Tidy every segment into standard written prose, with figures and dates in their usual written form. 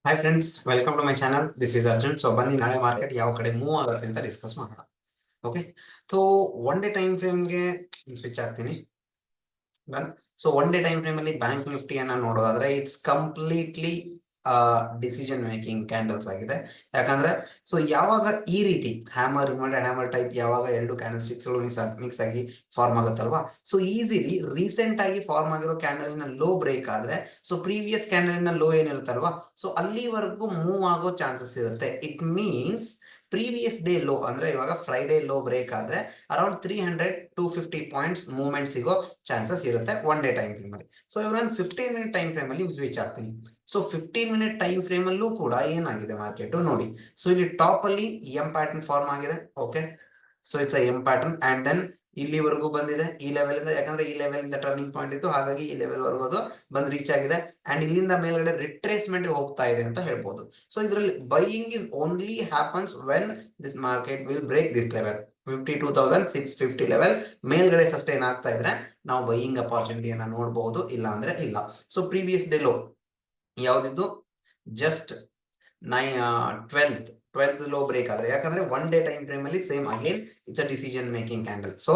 Hi friends, welcome to my channel. This is Arjun. So ಬನ್ನಿ ನಾಳೆ market ಯಾವ ಕಡೆ ಮೂವ್ ಆಗುತ್ತೆ ಅಂತ ಡಿಸ್ಕಸ್ ಮಾಡೋಣ. Okay, so one day time ಫ್ರೇಮ್ಗೆ ಸ್ವಿಚ್ ಆಗ್ತೀನಿ. Done. So one day time frame ಅಲ್ಲಿ ಬ್ಯಾಂಕ್ ನಿಫ್ಟಿಯನ್ನ ನೋಡೋದಾದ್ರೆ it's completely decision making candles ಆಗಿದೆ. ಯಾಕಂದ್ರೆ ಸೊ ಯಾವಾಗ ಈ ರೀತಿ ಹ್ಯಾಮರ್ ಇನ್ವರ್ಟೆಡ್ ಹ್ಯಾಮರ್ ಟೈಪ್ ಯಾವಾಗ ಎರಡು ಕ್ಯಾಂಡಲ್ ಸ್ಟಿಕ್ಸ್ಗಳು ಮಿಕ್ಸ್ ಆಗಿ ಫಾರ್ಮ್ ಆಗುತ್ತಲ್ವಾ, ಸೊ ಈಸಿಲಿ ರೀಸೆಂಟ್ ಆಗಿ ಫಾರ್ಮ್ ಆಗಿರೋ ಕ್ಯಾಂಡಲಿನ ಲೋ ಬ್ರೇಕ್ ಆದ್ರೆ ಸೊ ಪ್ರೀವಿಯಸ್ ಕ್ಯಾಂಡಲಿನ ಲೋ ಏನಿರುತ್ತಲ್ವಾ, ಸೊ ಅಲ್ಲಿವರೆಗೂ ಮೂವ್ ಆಗೋ ಚಾನ್ಸಸ್ ಇರುತ್ತೆ. It means previous day low ಅಂದ್ರೆ ಇವಾಗ ಫ್ರೈಡೇ ಲೋ ಬ್ರೇಕ್ ಆದ್ರೆ ಅರೌಂಡ್ 300-250 ಪಾಯಿಂಟ್ಸ್ ಮೂವ್ಮೆಂಟ್ ಸಿಗೋ ಚಾನ್ಸಸ್ ಇರುತ್ತೆ ಒನ್ ಡೇ ಟೈಮ್ ಫ್ರೇಮ್ ಅಲ್ಲಿ. ಸೊ ಇವಾಗ ನಾನು 15 ಮಿನಿಟ್ ಟೈಮ್ ಫ್ರೇಮ್ ಅಲ್ಲಿ ಸ್ವಿಚ್ ಆಗ್ತೀನಿ. ಸೊ 15 ಮಿನಿಟ್ ಟೈಮ್ ಫ್ರೇಮ್ ಅಲ್ಲೂ ಕೂಡ ಏನಾಗಿದೆ ಮಾರ್ಕೆಟ್ ನೋಡಿ. ಸೊ ಇಲ್ಲಿ ಟಾಪ್ ಅಲ್ಲಿ ಎಂ ಪ್ಯಾಟರ್ನ್ ಫಾರ್ಮ್ ಆಗಿದೆ. Okay, so it's M pattern and then ಇಲ್ಲಿವರೆಗೂ ಬಂದಿದೆ ಈ ಲೆವೆಲ್ ಇಂದ. ಯಾಕಂದ್ರೆ ಈ ಲೆವೆಲ್ ಇಂದ ಟರ್ನಿಂಗ್ ಪಾಯಿಂಟ್ ಇತ್ತು, ಹಾಗಾಗಿ ಈ ಲೆವೆಲ್ ವರೆಗೂ ಅದು ಬಂದು ರೀಚ್ ಆಗಿದೆ ಅಂಡ್ ಇಲ್ಲಿಂದ ಮೇಲ್ಗಡೆ ರಿಟ್ರೇಸ್ಮೆಂಟ್ ಹೋಗ್ತಾ ಇದೆ ಅಂತ ಹೇಳ್ಬೋದು. ಸೊ ಇದರಲ್ಲಿ buying is only happens when this market will break this level 52,650 level ಮೇಲ್ಗಡೆ ಸಸ್ಟೈನ್ ಆಗ್ತಾ ಇದ್ರೆ ನಾವು ಬೈಯಿಂಗ್ ಅಪಾರ್ಚುನಿಟಿಯನ್ನ ನೋಡಬಹುದು, ಇಲ್ಲ ಅಂದ್ರೆ ಇಲ್ಲ. ಸೊ ಪ್ರೀವಿಯಸ್ ಡೇ ಲೋ ಯಾವ್ದಿದ್ದು ಜಸ್ಟ್ 12th ಲೋ ಬ್ರೇಕ್ ಆದ್ರೆ, ಯಾಕಂದ್ರೆ ಒನ್ ಡೇ ಟೈಮ್ ಫ್ರೇಮ್ ಅಲ್ಲಿ same again it's a decision making candle. So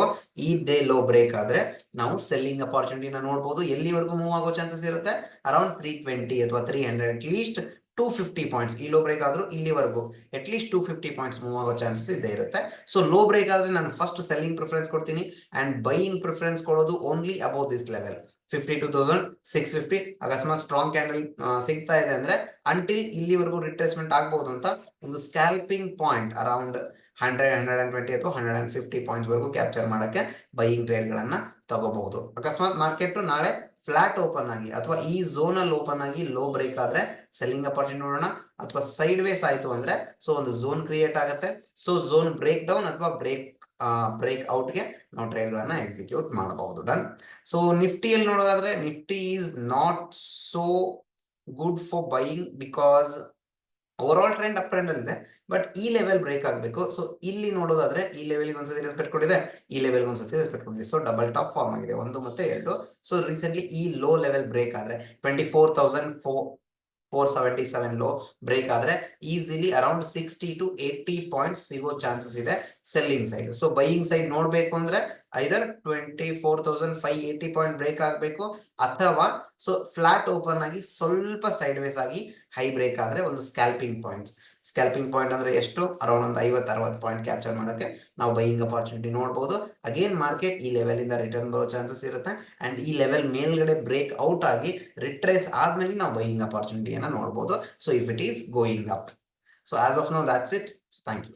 ಈ ಡೇ ಲೋ ಬ್ರೇಕ್ ಆದ್ರೆ ನಾವು ಸೆಲ್ಲಿಂಗ್ ಅಪಾರ್ಚುನಿಟಿನ ನೋಡಬಹುದು. ಎಲ್ಲಿವರೆಗೂ ಮೂವ್ ಆಗೋ ಚಾನ್ಸಸ್ ಇರುತ್ತೆ? ಅರೌಂಡ್ 320 ಅಥವಾ 300, ಅಟ್ ಲೀಸ್ಟ್ 250 ಪಾಯಿಂಟ್ಸ್. ಈ ಲೋ ಬ್ರೇಕ್ ಆದ್ರೂ ಇಲ್ಲಿವರೆಗೂ ಅಟ್ ಲೀಸ್ಟ್ 250 ಪಾಯಿಂಟ್ಸ್ ಮೂವ್ ಆಗೋ ಚಾನ್ಸಸ್ ಇದ್ದೇ ಇರುತ್ತೆ. ಸೊ ಲೋ ಬ್ರೇಕ್ ಆದ್ರೆ ನಾನು ಫಸ್ಟ್ ಸೆಲ್ಲಿಂಗ್ ಪ್ರಿಫರೆನ್ಸ್ ಕೊಡ್ತೀನಿ ಅಂಡ್ ಬೈಯಿಂಗ್ ಪ್ರಿಫರೆನ್ಸ್ ಕೊಡೋದು ಓನ್ಲಿ ಅಬೌವ್ ದಿಸ್ ಲೆವೆಲ್ 52,650. ಅಕಸ್ಮಾತ್ ಸ್ಟ್ರಾಂಗ್ ಕ್ಯಾಂಡಲ್ ಸಿಗ್ತಾ ಇದೆ ಅಂದ್ರೆ ಅಂಟಿಲ್ ಇಲ್ಲಿವರೆಗೂ ರಿಟ್ರೇಸ್ಮೆಂಟ್ ಆಗಬಹುದು ಅಂತ ಒಂದು ಸ್ಕ್ಯಾಲ್ಪಿಂಗ್ ಪಾಯಿಂಟ್ ಅರೌಂಡ್ 100-120 ಅಥವಾ 150 ಪಾಯಿಂಟ್ಸ್ ವರೆಗೂ ಕ್ಯಾಪ್ಚರ್ ಮಾಡಕ್ಕೆ ಬೈಯಿಂಗ್ ಟ್ರೇಡ್ ಗಳನ್ನ ತಗೋಬಹುದು. ಅಕಸ್ಮಾತ್ ಮಾರ್ಕೆಟ್ ನಾಳೆ ಫ್ಲಾಟ್ ಓಪನ್ ಆಗಿ ಅಥವಾ ಈ ಝೋನ್ ಅಲ್ಲಿ ಓಪನ್ ಆಗಿ ಲೋ ಬ್ರೇಕ್ ಆದ್ರೆ ಸೆಲ್ಲಿಂಗ್ ಅಪಾರ್ಚುನಿಟಿ ನೋಡೋಣ, ಅಥವಾ ಸೈಡ್ ವೇಸ್ ಆಯ್ತು ಅಂದ್ರೆ ಸೊ ಒಂದು ಝೋನ್ ಕ್ರಿಯೇಟ್ ಆಗುತ್ತೆ. ಸೊ ಝೋನ್ ಬ್ರೇಕ್ ಡೌನ್ ಅಥವಾ ಬ್ರೇಕ್ ಔಟ್ಗೆ ನಾವು ಟ್ರೇಡ್ ಗಳನ್ನ ಎಕ್ಸಿಕ್ಯೂಟ್ ಮಾಡಬಹುದು. ಡನ್. ಸೊ ನಿಫ್ಟಿಯಲ್ಲಿ ನೋಡೋದಾದ್ರೆ Nifty is not so good for buying because over all trend up trend ಅಲ್ಲಿ ಇದೆ, ಬಟ್ ಈ ಲೆವೆಲ್ ಬ್ರೇಕ್ ಆಗಬೇಕು. ಸೊ ಇಲ್ಲಿ ನೋಡೋದಾದ್ರೆ ಈ ಲೆವೆಲ್ ಒಂದ್ಸತಿ ರೆಸ್ಪೆಕ್ಟ್ ಕೊಟ್ಟಿದೆ, ಈ ಲೆವೆಲ್ ಒಂದ್ಸತಿ ರೆಸ್ಪೆಕ್ಟ್ ಕೊಟ್ಟಿದೆ. ಸೊ ಡಬಲ್ ಟಾಪ್ ಫಾರ್ಮ್ ಆಗಿದೆ 1 ಮತ್ತು 2. ಸೊ ರೀಸೆಂಟ್ಲಿ ಈ ಲೋ ಲೆವೆಲ್ ಬ್ರೇಕ್ ಆದ್ರೆ 24,477 ಲೋ ಬ್ರೇಕ್ ಆದ್ರೆ ಈಸಿಲಿ ಅರೌಂಡ್ 60-80 ಪಾಯಿಂಟ್ಸ್ ಸಿಗೋ ಚಾನ್ಸಸ್ ಇದೆ selling side. So buying side ನೋಡ್ಬೇಕು ಅಂದ್ರೆ ಐದರ್ 24,580 ಪಾಯಿಂಟ್ ಬ್ರೇಕ್ ಆಗಬೇಕು, ಅಥವಾ ಸೊ ಫ್ಲಾಟ್ ಓಪನ್ ಆಗಿ ಸ್ವಲ್ಪ ಸೈಡ್ ವೇಸ್ ಆಗಿ ಹೈ ಬ್ರೇಕ್ ಆದ್ರೆ ಒಂದು ಸ್ಕ್ಯಾಲ್ಪಿಂಗ್ ಪಾಯಿಂಟ್ ಅಂದ್ರೆ ಎಷ್ಟು? ಅರೌಂಡ್ ಒಂದು 50-60 ಪಾಯಿಂಟ್ ಕ್ಯಾಪ್ಚರ್ ಮಾಡೋಕೆ ನಾವು ಬೈಯಿಂಗ್ ಅಪಾರ್ಚುನಿಟಿ ನೋಡಬಹುದು. ಅಗೇನ್ ಮಾರ್ಕೆಟ್ ಈ ಲೆವೆಲ್ ಇಂದ ರಿಟರ್ನ್ ಬರೋ ಚಾನ್ಸಸ್ ಇರುತ್ತೆ ಅಂಡ್ ಈ ಲೆವೆಲ್ ಮೇಲ್ಗಡೆ ಬ್ರೇಕ್ ಔಟ್ ಆಗಿ ರಿಟ್ರೇಸ್ ಆದ್ಮೇಲೆ ನಾವು ಬೈಯಿಂಗ್ ಅಪಾರ್ಚುನಿಟಿಯನ್ನ ನೋಡಬಹುದು. So if it is going up. So as of now that's it. Thank you.